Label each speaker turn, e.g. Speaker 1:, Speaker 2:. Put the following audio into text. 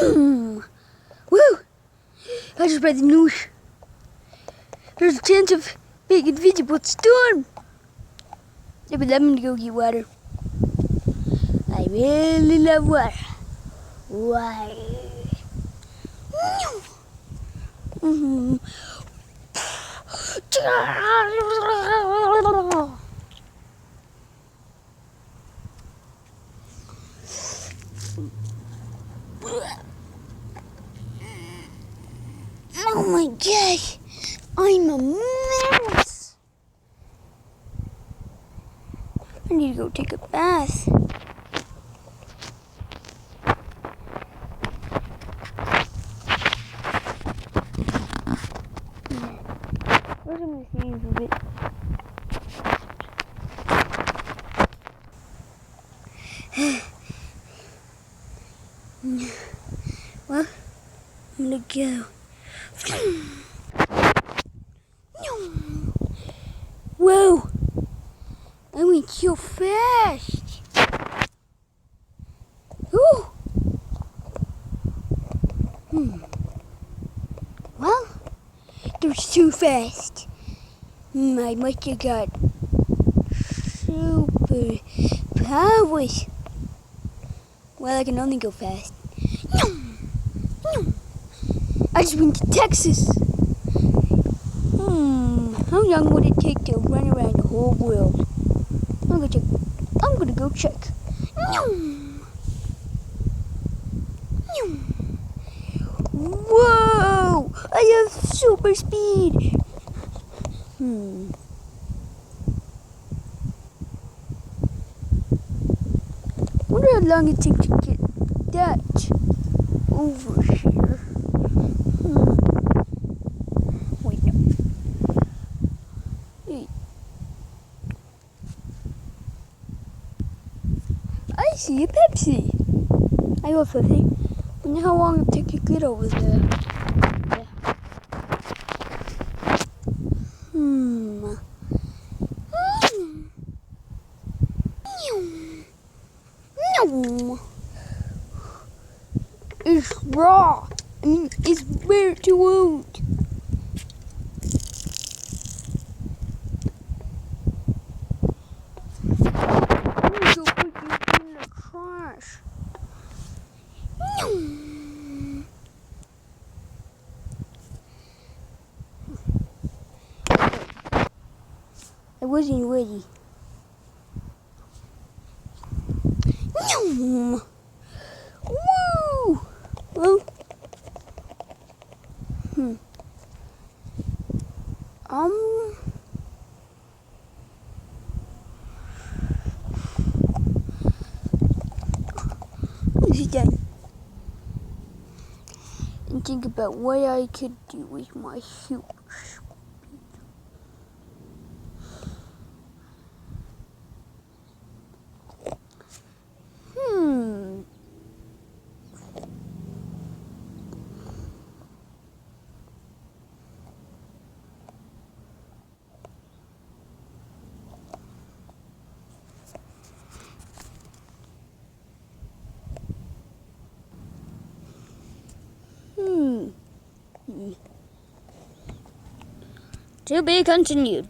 Speaker 1: Woo! I just read the news. There's a chance of big invisible storm. Yeah, but I'm gonna go get water. I really love water. Why? Mm-hmm. Oh my gosh, I'm a mess. I need to go take a bath. Where's my things of it? Well, I'm gonna go. Whoa! I went so fast. Ooh. Well, there's too fast. I must have got super powers. Well, I can only go fast. I just went to Texas. How long would it take to run around the whole world? I'm gonna go check. Whoa! I have super speed. Wonder how long it takes to get that over here. Wait, no. Wait. I see a Pepsi. I love Pepsi. Wonder how long it takes to get over there. It's raw. I mean, it's very too old. I'm gonna go put this in the trash. I wasn't ready. Woo! Well, sit down and think about what I could do with my super speed. To be continued.